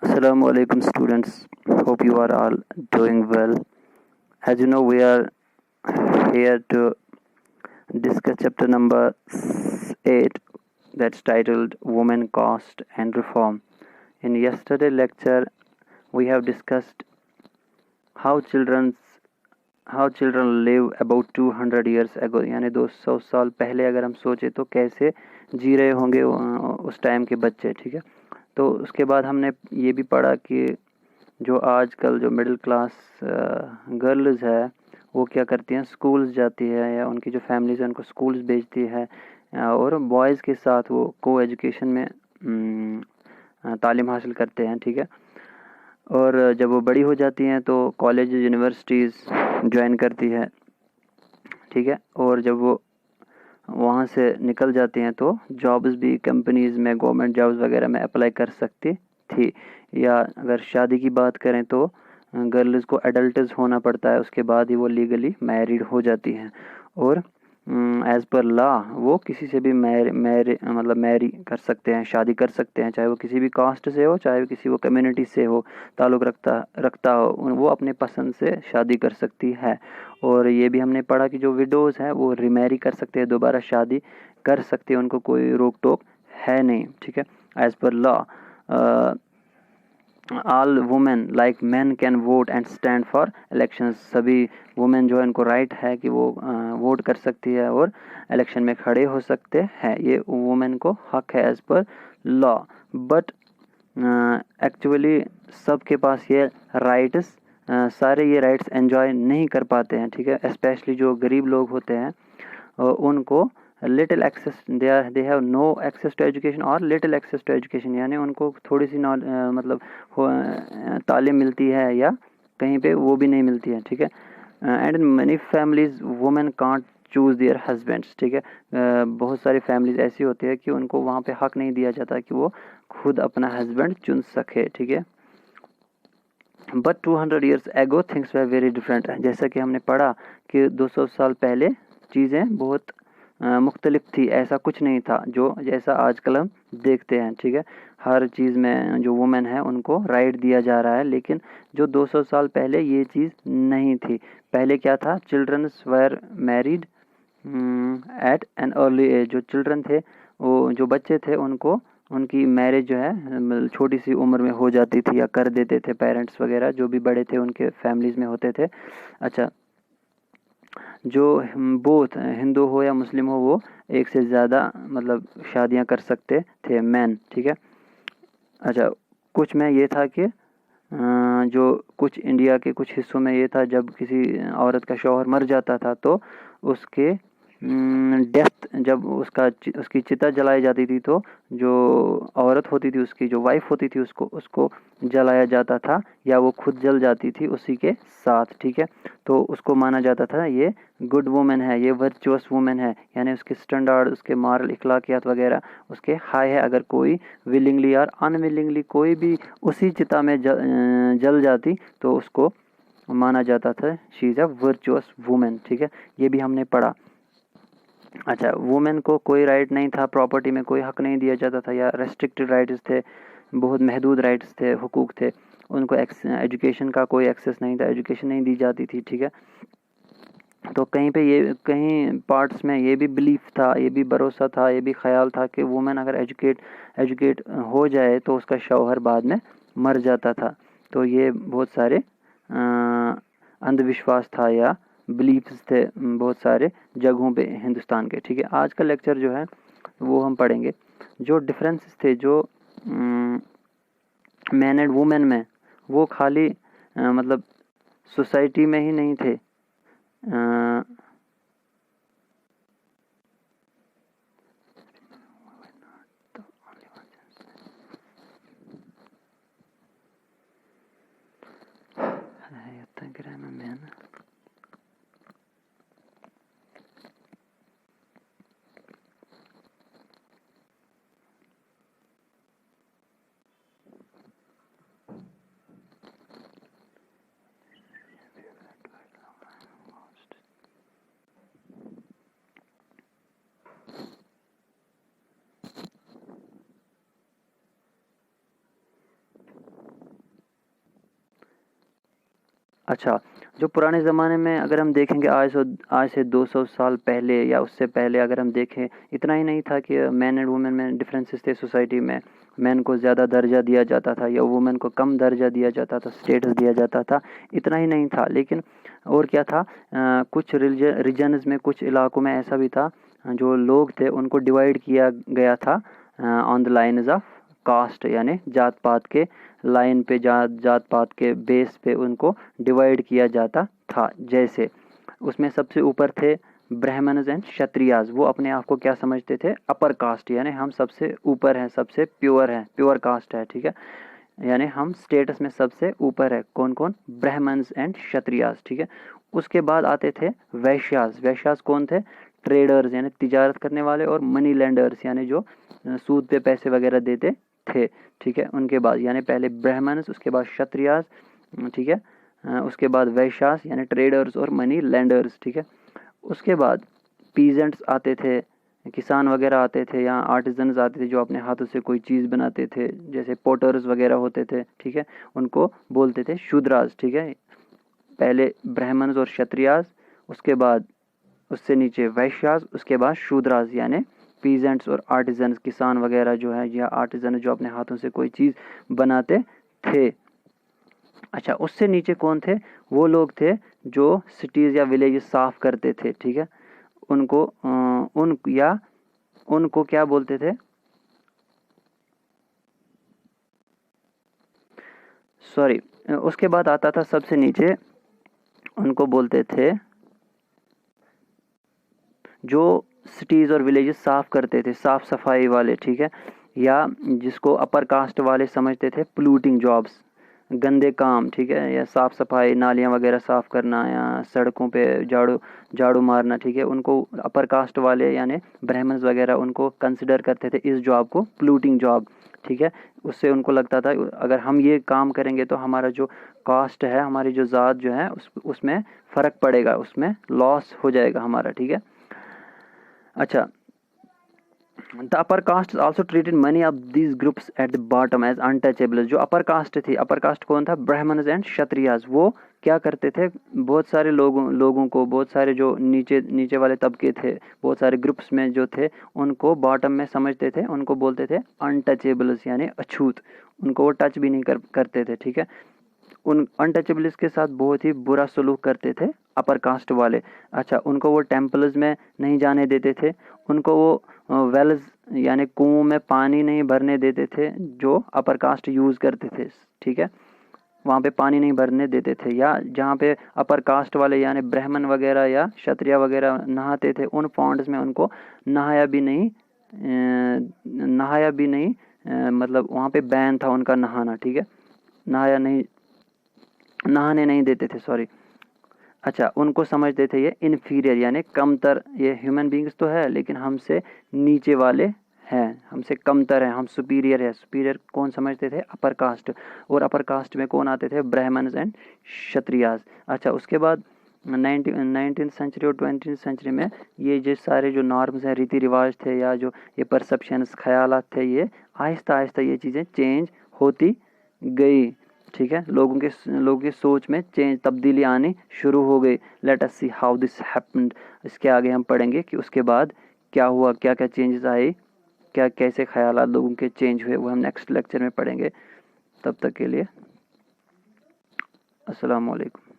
Assalamu alaikum students. Hope you are all doing well. As you know, we are here to discuss chapter number 8 that's titled Women Cost and Reform. In yesterday lecture, we have discussed how children live about 200 years ago, यानी 200 साल पहले अगर हम सोचे तो कैसे जी रहे होंगे उस टाइम के बच्चे. ठीक है, तो उसके बाद हमने ये भी पढ़ा कि जो आजकल जो मिडिल क्लास गर्ल्स है वो क्या करती हैं, स्कूल्स जाती है या उनकी जो फैमिलीज है उनको स्कूल्स भेजती है और बॉयज़ के साथ वो को एजुकेशन में तालीम हासिल करते हैं. ठीक है, और जब वो बड़ी हो जाती हैं तो कॉलेज यूनिवर्सिटीज़ ज्वाइन करती है. ठीक है, और जब वो वहाँ से निकल जाती हैं तो जॉब्स भी कंपनीज़ में, गवर्नमेंट जॉब्स वगैरह में अप्लाई कर सकती थी. या अगर शादी की बात करें तो गर्ल्स को एडल्ट्स होना पड़ता है, उसके बाद ही वो लीगली मैरिड हो जाती हैं. और एज़ पर लॉ वो किसी से भी मैरी कर सकते हैं, शादी कर सकते हैं, चाहे वो किसी भी कास्ट से हो, चाहे वो किसी वो कम्युनिटी से हो, ताल्लुक़ रखता हो, वो अपने पसंद से शादी कर सकती है. और ये भी हमने पढ़ा कि जो विडोज़ हैं वो रीमैरी कर सकते हैं, दोबारा शादी कर सकते हैं, उनको कोई रोक टोक है नहीं. ठीक है, as per law all women like man can vote and stand for elections. सभी वुमेन जो है उनको राइट है कि वो वोट कर सकती है और इलेक्शन में खड़े हो सकते हैं. ये वुमेन को हक है as per law. But actually सबके पास ये राइट्स सारे ये राइट्स एंजॉय नहीं कर पाते हैं. ठीक है, स्पेशली जो गरीब लोग होते हैं उनको little access they have no access to education और लिटिल एक्सेस टू एजुकेशन, यानी उनको थोड़ी सी मतलब तालीम मिलती है या कहीं पे वो भी नहीं मिलती है. ठीक है, and in many families women can't choose their husbands. ठीक है, बहुत सारी फैमिलीज ऐसी होती है कि उनको वहाँ पे हक नहीं दिया जाता कि वो खुद अपना हस्बैंड चुन सके. ठीक है, but 200 years ago things were very different. जैसा कि हमने पढ़ा कि 200 साल पहले चीज़ें बहुत मुख्तलिफ थी, ऐसा कुछ नहीं था जो जैसा आजकल हम देखते हैं. ठीक है, हर चीज़ में जो वुमेन है उनको राइट दिया जा रहा है, लेकिन जो 200 साल पहले ये चीज़ नहीं थी. पहले क्या था, childrens were married at an early age. जो चिल्ड्रन थे, वो जो बच्चे थे, उनको उनकी मैरिज जो है छोटी सी उम्र में हो जाती थी या कर देते थे पेरेंट्स वगैरह, जो भी बड़े थे उनके फैमिलीज़ में होते थे. अच्छा, जो बोथ हिंदू हो या मुस्लिम हो वो एक से ज़्यादा मतलब शादियां कर सकते थे, मैन. ठीक है, अच्छा, कुछ में ये था कि जो कुछ इंडिया के कुछ हिस्सों में ये था, जब किसी औरत का शौहर मर जाता था तो उसके डेथ जब उसकी चिता जलाई जाती थी तो जो औरत होती थी, उसकी जो वाइफ होती थी, उसको जलाया जाता था या वो खुद जल जाती थी उसी के साथ. ठीक है, तो उसको माना जाता था ये गुड वुमेन है, ये वर्चुअस वुमेन है, यानी उसके स्टैंडर्ड, उसके मॉरल इखलाकियात वगैरह उसके हाई है. अगर कोई विलिंगली और अनविलिंगली कोई भी उसी चिता में जल जाती तो उसको माना जाता था she is a virtuous women. ठीक है, ये भी हमने पढ़ा. अच्छा, वुमेन को कोई राइट नहीं था, प्रॉपर्टी में कोई हक नहीं दिया जाता था, या रेस्ट्रिक्टेड राइट्स थे, बहुत महदूद राइट्स थे, हुकूक थे. उनको एजुकेशन का कोई एक्सेस नहीं था, एजुकेशन नहीं दी जाती थी. ठीक है, तो कहीं पार्ट्स में ये भी बिलीफ था, ये भी भरोसा था, ये भी ख्याल था कि वुमेन अगर एजुकेट हो जाए तो उसका शौहर बाद में मर जाता था. तो ये बहुत सारे अंधविश्वास था या बिलीफ्स थे बहुत सारे जगहों पे हिंदुस्तान के. ठीक है, आज का लेक्चर जो है वो हम पढ़ेंगे जो डिफरेंसेस थे जो मैन एंड वुमेन में, वो खाली मतलब सोसाइटी में ही नहीं थे. अच्छा, जो पुराने ज़माने में अगर हम देखेंगे आज से 200 साल पहले या उससे पहले अगर हम देखें, इतना ही नहीं था कि मैन एंड वुमेन में डिफरेंसेस थे सोसाइटी में। मैन को ज़्यादा दर्जा दिया जाता था या वुमेन को कम दर्जा दिया जाता था, स्टेटस दिया जाता था, इतना ही नहीं था। लेकिन और क्या था, कुछ रीजन्स में, कुछ इलाकों में ऐसा भी था, जो लोग थे उनको डिवाइड किया गया था on the lines of caste, यानी जात पात के लाइन पे, जात पात के बेस पे उनको डिवाइड किया जाता था। जैसे उसमें सबसे ऊपर थे ब्राह्मण्स एंड क्षत्रियाज। वो अपने आप को क्या समझते थे? अपर कास्ट, यानी हम सबसे ऊपर हैं, सबसे प्योर हैं, प्योर कास्ट है, ठीक है, यानी हम स्टेटस में सबसे ऊपर है। कौन कौन? ब्राह्मण्स एंड क्षत्रियाज, ठीक है। उसके बाद आते थे वैश्यास। वैश्यास कौन थे? ट्रेडर्स, यानी तिजारत करने वाले, और मनी लैंडर्स, यानी जो सूद पे पैसे वगैरह देते थे, ठीक है। उनके बाद यानी पहले ब्राह्मण्स, उसके बाद क्षत्रियास, ठीक है, उसके बाद वैश्यास यानी ट्रेडर्स और मनी लैंडर्स, ठीक है। उसके बाद पीजेंट्स आते थे, किसान वगैरह आते थे, या आर्टिजन्स आते थे जो अपने हाथों से कोई चीज़ बनाते थे, जैसे पोटर्स वगैरह होते थे, ठीक है, उनको बोलते थे शूद्रास, ठीक है। पहले ब्राह्मण्स और क्षत्रियास, उसके बाद उससे नीचे वैश्यास, उसके बाद शूद्रास यानी पीजेंट्स और आर्टिजन्स, किसान वगैरह जो है, या आर्टिजन जो अपने हाथों से कोई चीज़ बनाते थे। अच्छा, उससे नीचे कौन थे? वो लोग थे जो सिटीज़ या विलेज साफ करते थे, ठीक है। उनको उनको क्या बोलते थे? सॉरी, उसके बाद आता था सबसे नीचे, उनको बोलते थे जो सिटीज़ और विलेजेस साफ करते थे, साफ सफाई वाले, ठीक है, या जिसको अपर कास्ट वाले समझते थे पोल्यूटिंग जॉब्स, गंदे काम, ठीक है, या साफ सफाई, नालियाँ वगैरह साफ करना, या सड़कों पे झाड़ू झाड़ू मारना, ठीक है। उनको अपर कास्ट वाले यानी ब्राह्मण्स वगैरह उनको कंसिडर करते थे इस जॉब को पोल्यूटिंग जॉब, ठीक है। उससे उनको लगता था अगर हम ये काम करेंगे तो हमारा जो कास्ट है, हमारी जो ज़ात जो है, उसमें फ़र्क पड़ेगा, उसमें लॉस हो जाएगा हमारा, ठीक है। अच्छा, the upper caste also treated many of these groups at the bottom as untouchables. जो अपर कास्ट थी, अपर कास्ट कौन था? ब्राह्मण्स एंड क्षत्रियास। वो क्या करते थे? बहुत सारे लोगों को, बहुत सारे जो नीचे वाले तबके थे, बहुत सारे ग्रुप्स में जो थे, उनको बॉटम में समझते थे, उनको बोलते थे अनटचेबल्स यानी अछूत। उनको वो टच भी नहीं करते थे, ठीक है। उन अनटचेबल्स के साथ बहुत ही बुरा सलूक करते थे अपर कास्ट वाले। अच्छा, उनको वो टेम्पल्स में नहीं जाने देते थे, उनको वो वेल्स यानी कुओं में पानी नहीं भरने देते थे जो अपर कास्ट यूज़ करते थे, ठीक है, वहाँ पे पानी नहीं भरने देते थे। या जहाँ पे अपर कास्ट वाले यानी ब्राह्मण वगैरह या क्षत्रिय वगैरह नहाते थे, उन पॉन्ड्स में उनको नहाया भी नहीं, मतलब वहाँ पे बैन था उनका नहाना, ठीक है, नहाने नहीं देते थे, सॉरी। अच्छा, उनको समझते थे ये इन्फीरियर यानी कमतर, ये ह्यूमन बींग्स तो है लेकिन हमसे नीचे वाले हैं, हमसे कमतर हैं, हम सुपीरियर है। सुपीरियर कौन समझते थे? Upper caste. और अपर कास्ट में कौन आते थे? ब्राह्मण्स एंड क्षत्रियास। अच्छा, उसके बाद 19th सेंचुरी और 20th सेंचुरी में ये जो सारे जो नॉर्म्स हैं, रीति रिवाज थे, या जो ये परसेप्शंस, ख्यालात थे, ये आहिस्ता आहिस्ता ये चीज़ें चेंज होती गई, ठीक है। लोगों की सोच में तब्दीली आनी शुरू हो गई। Let us see how this happened. इसके आगे हम पढ़ेंगे कि उसके बाद क्या हुआ, क्या क्या चेंजेस आए, क्या कैसे ख्यालात लोगों के चेंज हुए, वो हम नेक्स्ट लेक्चर में पढ़ेंगे। तब तक के लिए अस्सलाम वालेकुम।